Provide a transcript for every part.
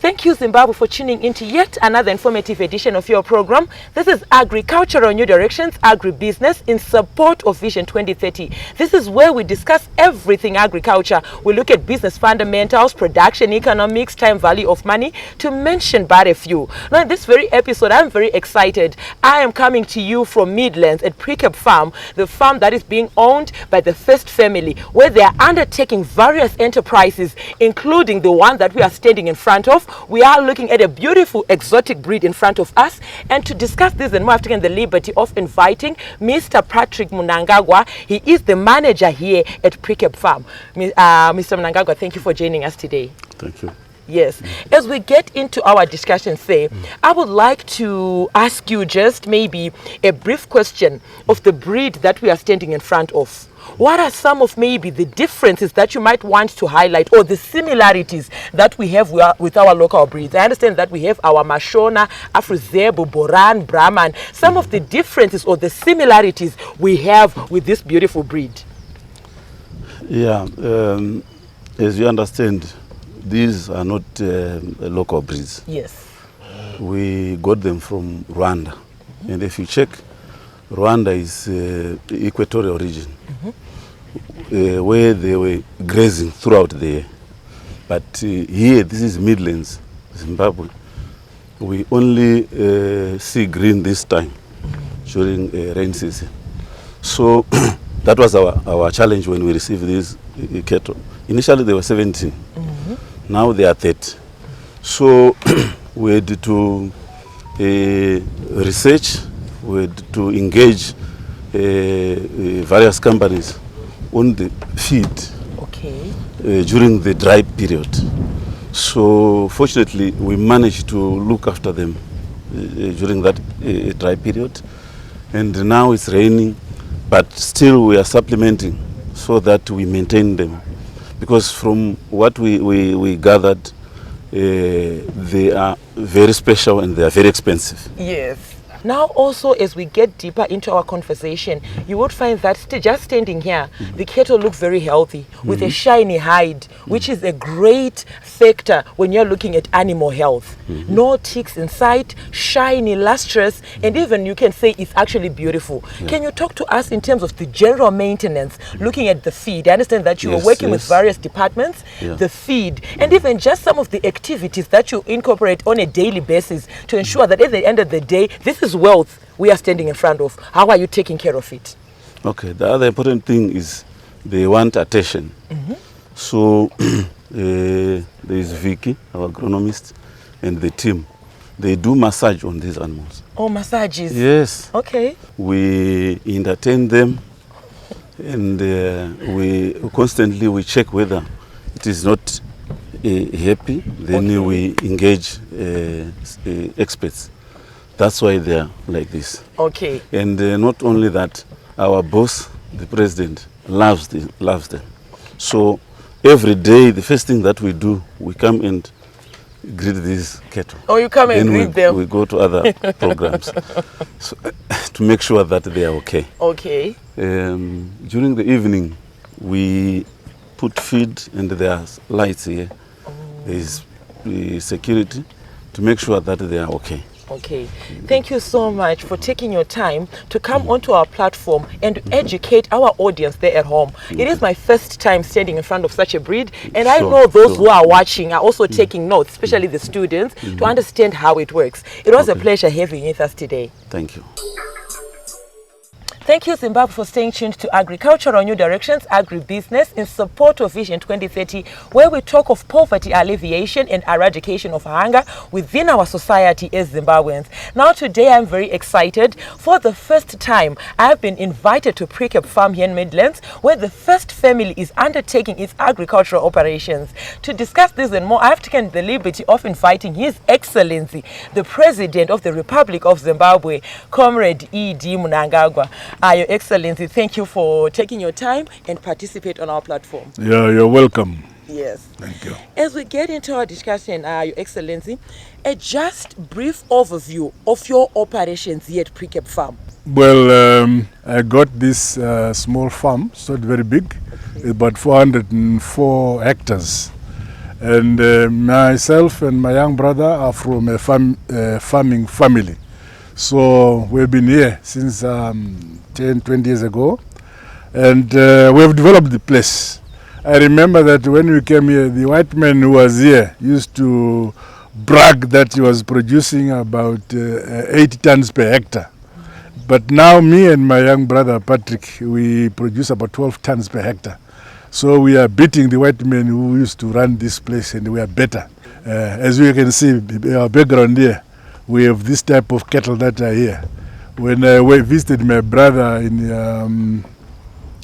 Thank you, Zimbabwe, for tuning into yet another informative edition of your program. This is Agricultural New Directions, Agribusiness in support of Vision 2030. This is where we discuss everything agriculture. We look at business fundamentals, production, economics, time value of money, to mention but a few. Now, in this very episode, I'm very excited. I am coming to you from Midlands at Preup farm, the farm that is being owned by the First family, where they are undertaking various enterprises, including the one that we are standing in front of. We are looking at a beautiful exotic breed in front of us, and to discuss this and more, I've taken the liberty of inviting Mr. Patrick MNANGAGWA. He is the manager here at Preup farm. Mr. MNANGAGWA, thank you for joining us today. Thank you. Yes. As we get into our discussion, I would like to ask you just maybe a brief question of the breed that we are standing in front of. What are some of maybe the differences that you might want to highlight, or the similarities that we have with our local breeds? I understand that we have our Mashona, Afrozebu, Boran, Brahman. Some of the differences or the similarities we have with this beautiful breed. Yeah, as you understand, these are not local breeds. Yes. We got them from Rwanda. And if you check, Rwanda is equatorial region, where they were grazing throughout the year. But here, this is Midlands, Zimbabwe. We only see green this time during rain season. So that was our challenge when we received these cattle. Initially, they were 17. Now they are 30. So we had to research, we had to engage various companies on the feed during the dry period. So fortunately, we managed to look after them during that dry period. And now it's raining, but still we are supplementing so that we maintain them. Because from what we gathered, they are very special and they are very expensive. Yes. Now also, as we get deeper into our conversation, you would find that just standing here, the cattle look very healthy with a shiny hide, which is a great factor when you're looking at animal health. No ticks in sight, shiny, lustrous, and even you can say it's actually beautiful. Can you talk to us in terms of the general maintenance, looking at the feed? I understand that you are working with various departments, the feed, and even just some of the activities that you incorporate on a daily basis to ensure that at the end of the day, this is wealth we are standing in front of. How are you taking care of it? Okay, the other important thing is they want attention. So there is Vicky, our agronomist, and the team. They do massage on these animals. Oh, massages? Yes. Okay. We entertain them, and we constantly check whether it is not happy. Then we engage experts. That's why they are like this. Okay. And not only that, our boss, the president, loves them. So every day, the first thing that we do, we come and greet these cattle. Oh, you come and greet them? We go to other programs so, to make sure that they are okay. Okay. During the evening, we put feed and there are lights here. There is security to make sure that they are okay. Okay. Thank you so much for taking your time to come onto our platform and educate our audience there at home. It is my first time standing in front of such a breed, and I know those who are watching are also taking notes, especially the students, to understand how it works. It was a pleasure having you with us today. Thank you. Thank you, Zimbabwe, for staying tuned to Agricultural New Directions, Agribusiness in support of Vision 2030, where we talk of poverty alleviation and eradication of hunger within our society as Zimbabweans. Now, today I'm very excited. For the first time, I have been invited to Preup farm here in Midlands, where the First family is undertaking its agricultural operations. To discuss this and more, I have taken the liberty of inviting His Excellency, the President of the Republic of Zimbabwe, Comrade E.D. MNANGAGWA. Your Excellency, thank you for taking your time and participate on our platform. Yeah, you're welcome. Yes. Thank you. As we get into our discussion, Your Excellency, a just brief overview of your operations here at Preup farm. Well, I got this small farm. It's not very big, about 404 hectares. And myself and my young brother are from a farming family. So we've been here since 10, 20 years ago. And we have developed the place. I remember that when we came here, the white man who was here used to brag that he was producing about 80 tons per hectare. But now me and my young brother Patrick, we produce about 12 tons per hectare. So we are beating the white men who used to run this place, and we are better. As you can see, our background here, we have this type of cattle that are here. When I visited my brother in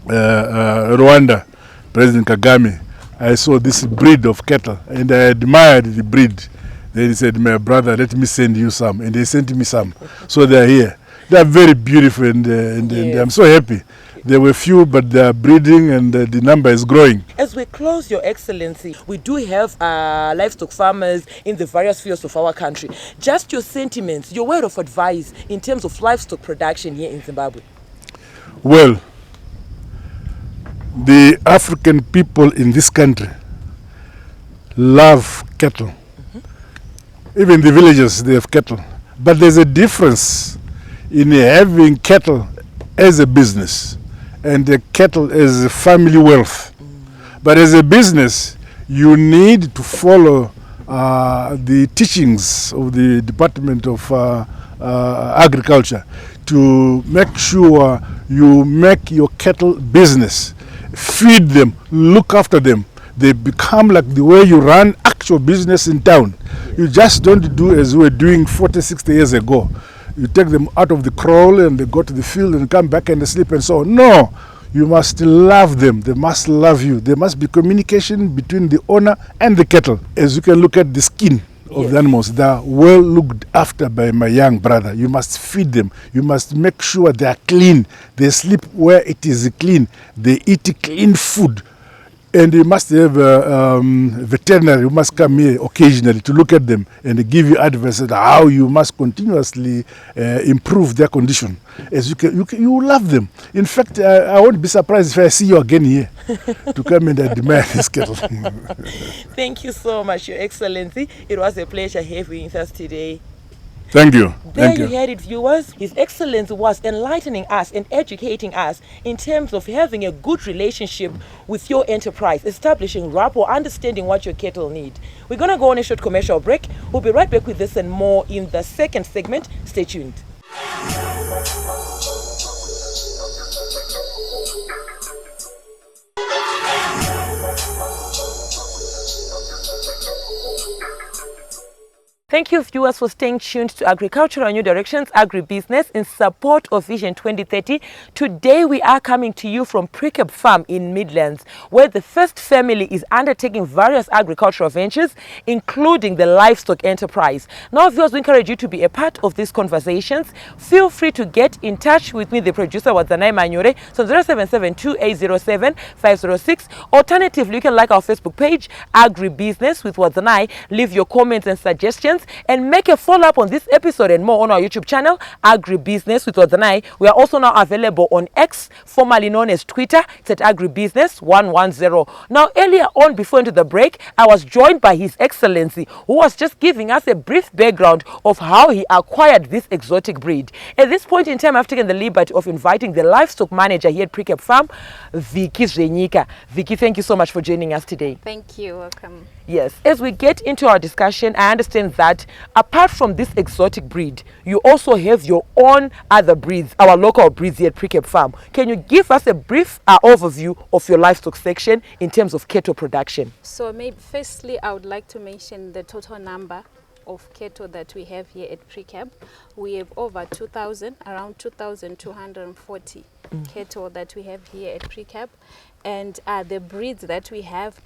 Rwanda, President Kagame, I saw this breed of cattle and I admired the breed. Then he said, my brother, let me send you some. And they sent me some. So they are here. They are very beautiful and I'm so happy. There were few, but they are breeding and the number is growing. As we close, Your Excellency, we do have livestock farmers in the various fields of our country. Just your sentiments, your word of advice in terms of livestock production here in Zimbabwe. Well, the African people in this country love cattle. Even the villages, they have cattle. But there's a difference in having cattle as a business and the cattle as a family wealth. But as a business, you need to follow the teachings of the Department of Agriculture to make sure you make your cattle business. Feed them, look after them. They become like the way you run actual business in town. You just don't do as we were doing 40, 60 years ago. You take them out of the kraal and they go to the field and come back and they sleep and so on. No, you must love them. They must love you. There must be communication between the owner and the cattle. As you can look at the skin of the animals, they are well looked after by my young brother. You must feed them. You must make sure they are clean. They sleep where it is clean. They eat clean food. And you must have a veterinary who must come here occasionally to look at them and give you advice on how you must continuously improve their condition. As you love them. In fact, I won't be surprised if I see you again here to come and admire this cattle. Thank you so much, Your Excellency. It was a pleasure having you with us today. Thank you. There you heard it, viewers. His Excellency was enlightening us and educating us in terms of having a good relationship with your enterprise, establishing rapport, understanding what your cattle need. We're going to go on a short commercial break. We'll be right back with this and more in the second segment. Stay tuned. Thank you, viewers, for staying tuned to Agricultural New Directions, Agribusiness, in support of Vision 2030. Today, we are coming to you from Preup Farm in Midlands, where the first family is undertaking various agricultural ventures, including the livestock enterprise. Now, viewers, we encourage you to be a part of these conversations. Feel free to get in touch with me, the producer, Wadzanai Manyore, so 0772807506. Alternatively, you can like our Facebook page, Agribusiness with Wadzanai. Leave your comments and suggestions, and make a follow-up on this episode and more on our YouTube channel, Agribusiness with Wadzanai. We are also now available on X, formerly known as Twitter. It's at Agribusiness110. Now, earlier on, before into the break, I was joined by His Excellency, who was just giving us a brief background of how he acquired this exotic breed. At this point in time, I've taken the liberty of inviting the livestock manager here at Preup Farm, Vicky Zvenyika. Vicky, thank you so much for joining us today. Thank you. Welcome. Yes, as we get into our discussion, I understand that apart from this exotic breed, you also have your own other breeds, our local breeds here at Preup Farm. Can you give us a brief overview of your livestock section in terms of cattle production? So maybe firstly, I would like to mention the total number of cattle that we have here at Preup. We have over 2,000, around 2,240 cattle that we have here at Preup. And the breeds that we have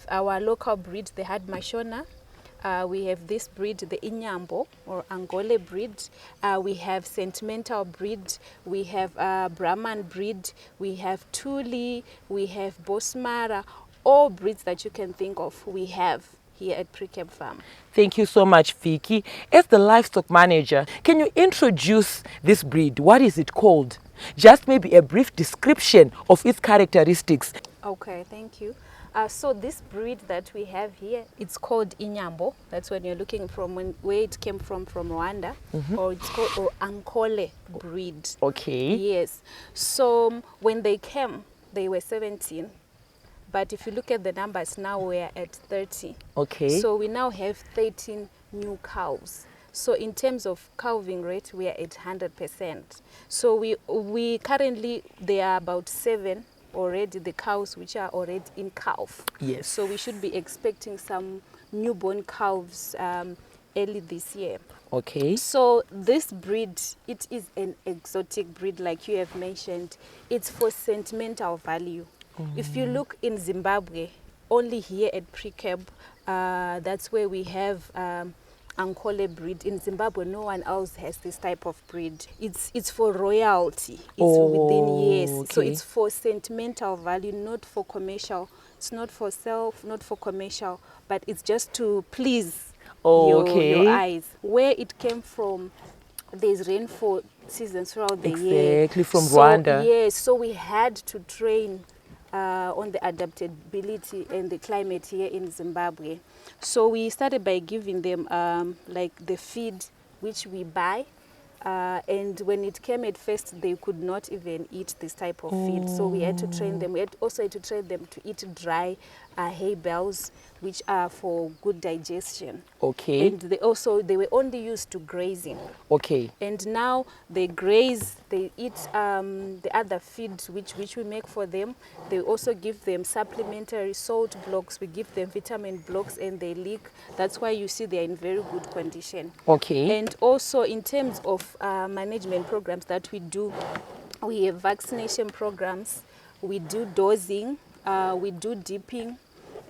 our local breed, the Hard Mashona. We have this breed, the Inyambo or Angole breed. We have Sentimental breed. We have Brahman breed. We have Tuli. We have Bosmara. All breeds that you can think of, we have here at Preup Farm. Thank you so much, Vicky. As the livestock manager, can you introduce this breed? What is it called? Just maybe a brief description of its characteristics. Okay, thank you. So this breed that we have here, it's called Inyambo. That's when you're looking from where it came from Rwanda, or it's called Ankole breed. Okay. Yes. So when they came, they were 17. But if you look at the numbers now, we're at 30. Okay. So we now have 13 new cows. So in terms of calving rate, we are at 100%. So we currently, there are about 7 already, the cows which are already in calf. Yes. So we should be expecting some newborn calves early this year. Okay. So this breed, it is an exotic breed, like you have mentioned. It's for sentimental value. If you look in Zimbabwe, only here at Preup, that's where we have Ankole breed. In Zimbabwe, no one else has this type of breed. It's for royalty. It's within years. So okay. it's for sentimental value, not for commercial. It's not for self, not for commercial, but it's just to please your eyes. Where it came from, there's rainfall seasons throughout the year. Exactly, from Rwanda. Yes, so we had to train on the adaptability and the climate here in Zimbabwe. So we started by giving them like the feed which we buy, and when it came at first, they could not even eat this type of feed. So we had to train them. We had also to train them to eat dry hay bales, which are for good digestion. Okay. And they were only used to grazing. Okay. And now they graze, they eat the other feed which we make for them. They also give them supplementary salt blocks. We give them vitamin blocks, and they lick. That's why you see they're in very good condition. Okay. And also in terms of management programs that we do, we have vaccination programs, we do dosing, we do dipping,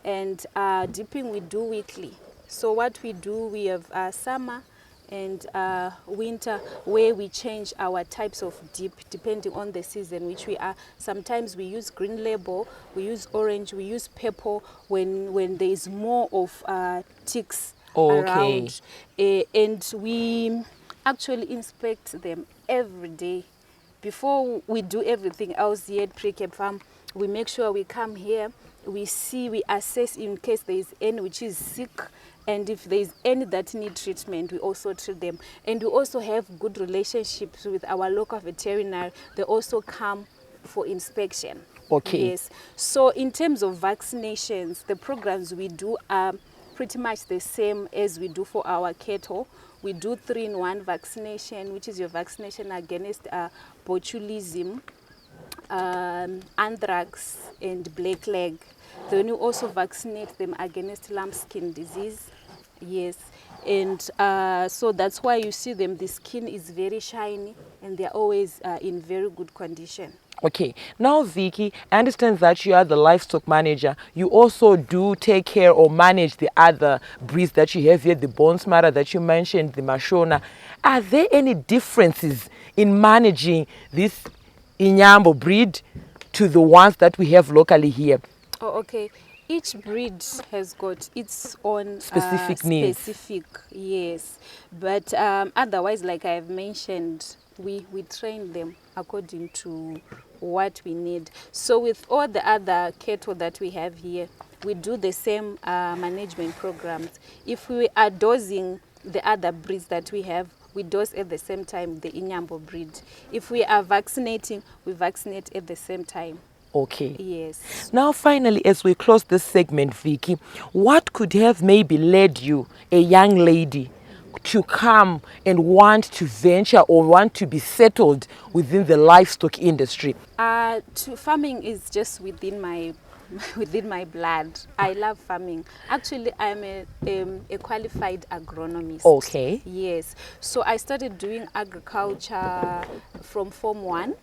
and dipping we do weekly. So what we do, we have summer and winter, where we change our types of dip depending on the season which we are. Sometimes we use green label, we use orange, we use purple when there is more of ticks around. And we actually inspect them every day. Before we do everything else here at Preup Farm, we make sure we come here, we see, we assess in case there is any which is sick, and if there is any that need treatment, we also treat them. And we also have good relationships with our local veterinary. They also come for inspection. Okay. Yes. So in terms of vaccinations, the programs we do are pretty much the same as we do for our cattle. We do 3-in-1 vaccination, which is your vaccination against botulism, anthrax, and black leg. Then you also vaccinate them against lambskin disease. Yes. And so that's why you see them, the skin is very shiny, and they're always in very good condition. Okay. Now, Vicky, I understand that you are the livestock manager. You also do take care or manage the other breeds that you have here, the Bonsmara that you mentioned, the Mashona. Are there any differences in managing this Inyambo breed to the ones that we have locally here? Oh, okay. Each breed has got its own Specific needs. Specific, yes. But otherwise, like I've mentioned, we train them according to what we need. So with all the other cattle that we have here, we do the same management programs. If we are dosing the other breeds that we have, we dose at the same time the Inyambo breed. If we are vaccinating, we vaccinate at the same time. Okay. Yes. Now, finally, as we close this segment, Vicky, what could have maybe led you, a young lady, to come and want to venture or want to be settled within the livestock industry? Farming is just within my blood. I love farming. Actually, I'm a qualified agronomist. Okay. Yes. So I started doing agriculture from Form 1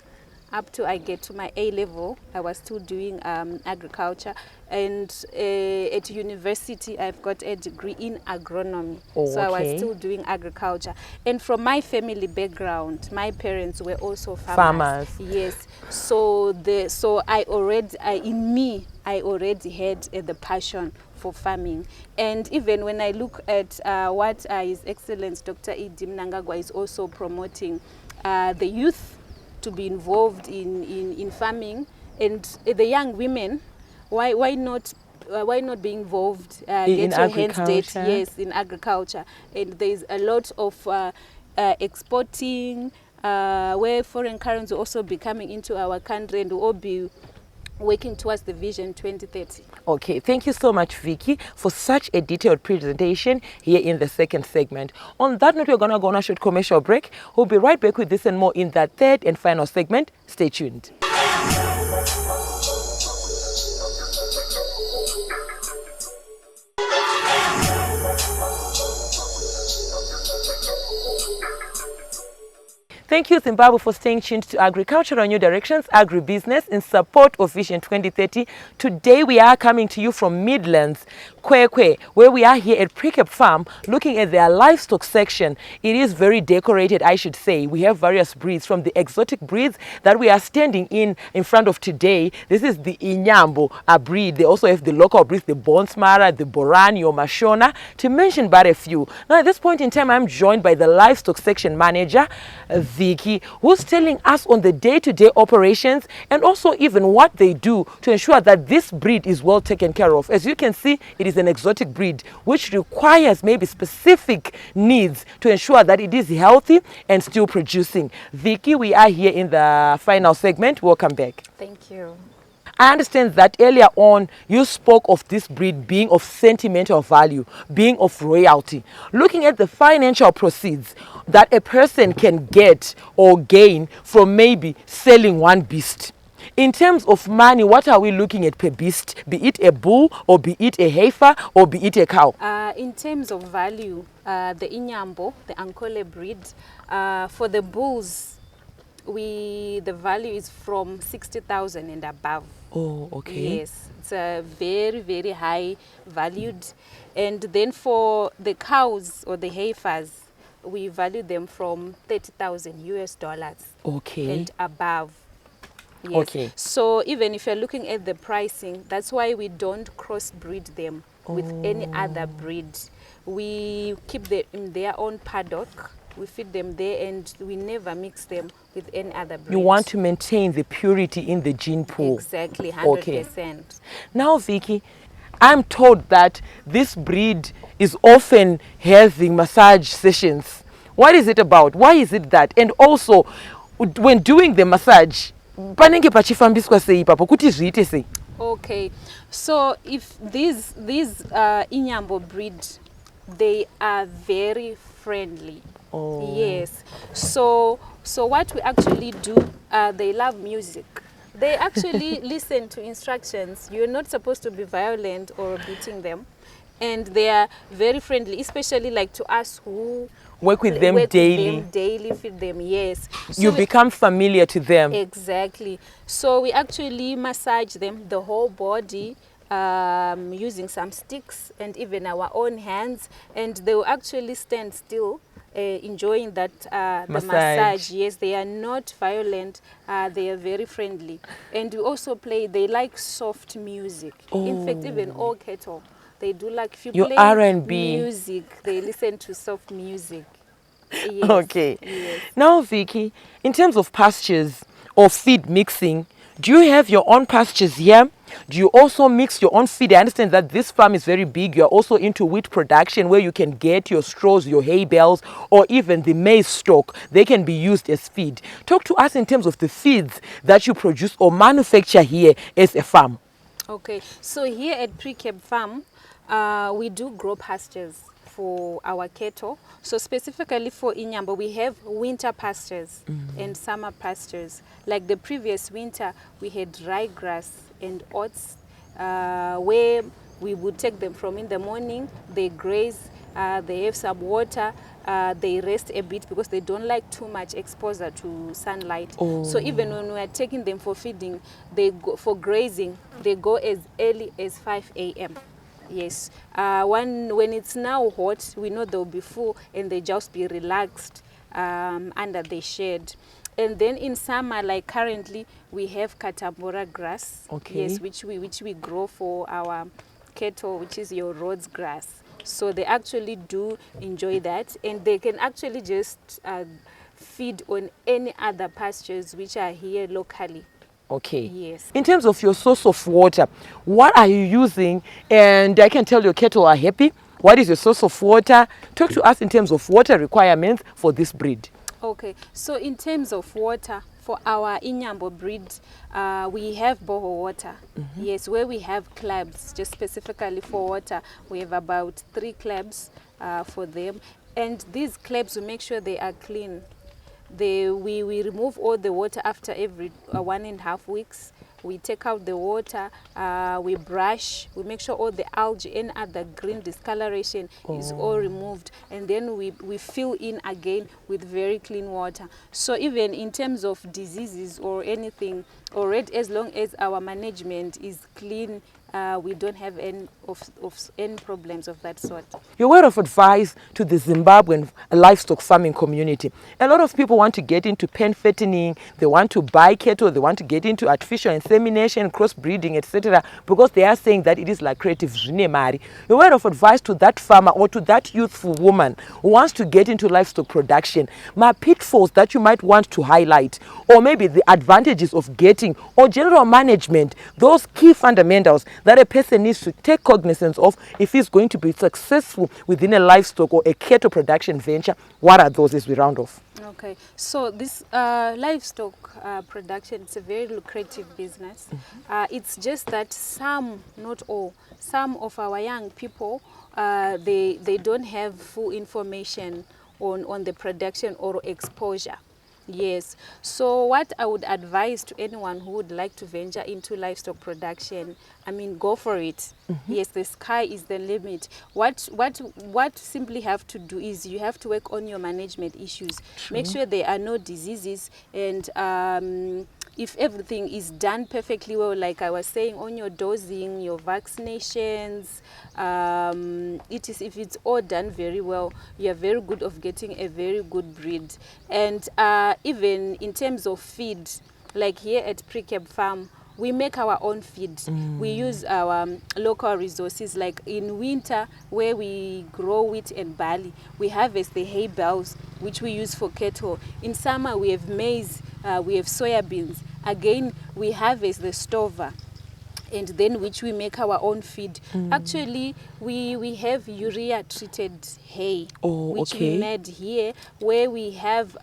up to I get to my A level. I was still doing agriculture, and at university I've got a degree in agronomy. So I was still doing agriculture. And from my family background, my parents were also farmers. Yes. So I already had the passion for farming. And even when I look at what His Excellency Dr. MNANGAGWA is also promoting, the youth to be involved in farming, and the young women, why not be involved? In Get your hands dirty, agriculture. yes, in agriculture. And there's a lot of exporting, where foreign currency will also be coming into our country, and will all be working towards the Vision 2030. Okay, thank you so much, Vicky, for such a detailed presentation here in the second segment. On that note, we're going to go on a short commercial break. We'll be right back with this and more in that third and final segment. Stay tuned. Thank you, Zimbabwe, for staying tuned to Agricultural New Directions, Agribusiness, in support of Vision 2030. Today, we are coming to you from Midlands, Kwekwe, where we are here at Preup Farm, looking at their livestock section. It is very decorated, I should say. We have various breeds, from the exotic breeds that we are standing in front of today. This is the Inyambo breed. They also have the local breeds, the Bonsmara, the Borani or Mashona, to mention but a few. Now, at this point in time, I'm joined by the livestock section manager, Vicky, who's telling us on the day-to-day operations and also even what they do to ensure that this breed is well taken care of. As you can see, it is an exotic breed which requires maybe specific needs to ensure that it is healthy and still producing. Vicky, we are here in the final segment. Welcome back. Thank you. I understand that earlier on you spoke of this breed being of sentimental value, being of royalty. Looking at the financial proceeds that a person can get or gain from maybe selling one beast. In terms of money, what are we looking at per beast? Be it a bull, or be it a heifer, or be it a cow? In terms of value, the Inyambo, the Ankole breed, for the bulls, the value is from 60,000 and above. Oh, okay. Yes, it's very, very high valued. And then for the cows or the heifers, we value them from 30,000 US dollars Okay. and above. Yes. Okay. So even if you're looking at the pricing, that's why we don't crossbreed them with any other breed. We keep them in their own paddock. We feed them there, and we never mix them with any other breed. You want to maintain the purity in the gene pool. Exactly, 100%. Okay. Now, Vicky, I'm told that this breed is often having massage sessions. What is it about? Why is it that? And also, when doing the massage, panenge pachifambiswa sei papo kuti zviite sei? Okay, so if these Inyambo breed, they are very friendly. Oh. Yes. So what we actually do, they love music. They actually listen to instructions. You're not supposed to be violent or beating them. And they are very friendly, especially like to us who Work with them daily. Feed them, yes. You become familiar to them. Exactly. So we actually massage them, the whole body, using some sticks and even our own hands. And they will actually stand still, enjoying that the massage. Yes, they are not violent. They are very friendly. And we also they like soft music. In fact, even all cattle, they do like, if you Your play R&B music, they listen to soft music. Yes. Okay. Yes. Now, Vicky, in terms of pastures or feed mixing, do you have your own pastures here? Do you also mix your own feed? I understand that this farm is very big. You're also into wheat production, where you can get your straws, your hay bales, or even the maize stalk. They can be used as feed. Talk to us in terms of the feeds that you produce or manufacture here as a farm. Okay, so here at Preup Farm, we do grow pastures for our cattle. So specifically for Inyambo, we have winter pastures and summer pastures. Like the previous winter, we had ryegrass and oats, where we would take them from in the morning, they graze, they have some water, they rest a bit because they don't like too much exposure to sunlight. So even when we are taking them for feeding, they go for grazing, they go as early as 5 a.m. Yes, when it's now hot, we know they'll be full and they just be relaxed under the shade. And then in summer, like currently, we have katambora grass. Okay. Yes, which we grow for our cattle, which is your Rhodes grass. So they actually do enjoy that, and they can actually just feed on any other pastures which are here locally. Okay. Yes. In terms of your source of water, what are you using? And I can tell your cattle are happy. What is your source of water? Talk to us in terms of water requirements for this breed. Okay, so in terms of water, for our Inyambo breed, we have borehole water. Yes, where we have clubs, just specifically for water, we have about 3 clubs for them. And these clubs, we make sure they are clean. We remove all the water after every 1.5 weeks. We take out the water, we brush, we make sure all the algae and other green discoloration is all removed, and then we fill in again with very clean water. So even in terms of diseases or anything, already as long as our management is clean, we don't have any problems of that sort. Your word of advice to the Zimbabwean livestock farming community. A lot of people want to get into pen fattening, they want to buy cattle, they want to get into artificial insemination, crossbreeding, etc. because they are saying that it is lucrative. Your word of advice to that farmer or to that youthful woman who wants to get into livestock production, my pitfalls that you might want to highlight, or maybe the advantages of getting, or general management, those key fundamentals that a person needs to take cognizance of if he's going to be successful within a livestock or a cattle production venture. What are those as we round off? Okay, so this livestock production, it's a very lucrative business. It's just that some, not all, some of our young people, they don't have full information on the production or exposure. Yes, so what I would advise to anyone who would like to venture into livestock production, I mean, go for it. Yes, the sky is the limit. What simply have to do is you have to work on your management issues. True. Make sure there are no diseases, and if everything is done perfectly well, like I was saying, on your dosing, your vaccinations, if it's all done very well, you are very good of getting a very good breed. And even in terms of feed, like here at Preup Farm, we make our own feed. We use our local resources, like in winter where we grow wheat and barley, we harvest the hay bales, which we use for cattle. In summer we have maize, we have soya beans. Again, we harvest the stover, and then which we make our own feed. Actually, we have urea treated hay, which we made here, where we have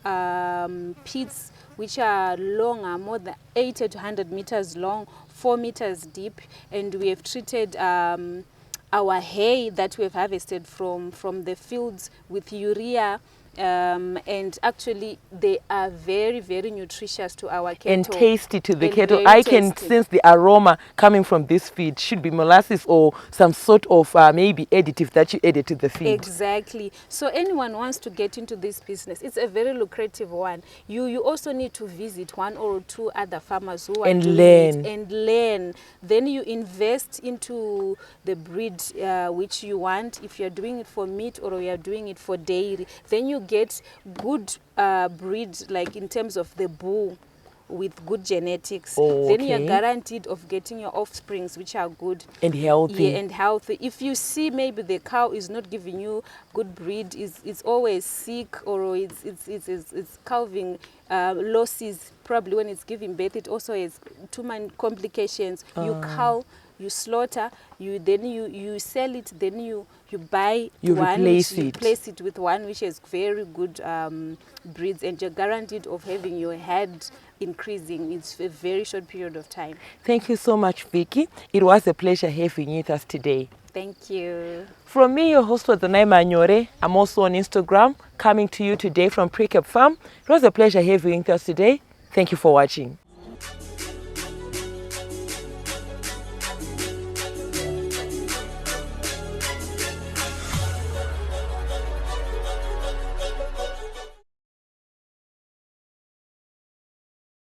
pits which are longer, more than 80 to 100 meters long, 4 meters deep, and we have treated our hay that we have harvested from the fields with urea. And actually they are very, very nutritious to our cattle. And tasty to the And cattle. very I can tasty. sense the aroma coming from this feed. Should be molasses or some sort of maybe additive that you added to the feed. Exactly. So anyone wants to get into this business, it's a very lucrative one. You also need to visit 1 or 2 other farmers who are And doing learn. it and learn. Then you invest into the breed which you want. If you're doing it for meat or you're doing it for dairy, then you get good breed, like in terms of the bull with good genetics. Then you're guaranteed of getting your offsprings which are good And healthy. Yeah, and healthy. If you see maybe the cow is not giving you good breed, it's always sick, or it's calving losses, probably when it's giving birth, it also has too many complications. You cull, you slaughter, you sell it, then you buy You one, replace you it. replace it with one which has very good breeds, and you're guaranteed of having your head increasing. It's a very short period of time. Thank you so much, Vicky. It was a pleasure having you with us today. Thank you. From me, your host was Naima Nyore. I'm also on Instagram, coming to you today from Preup Farm. It was a pleasure having you with us today. Thank you for watching.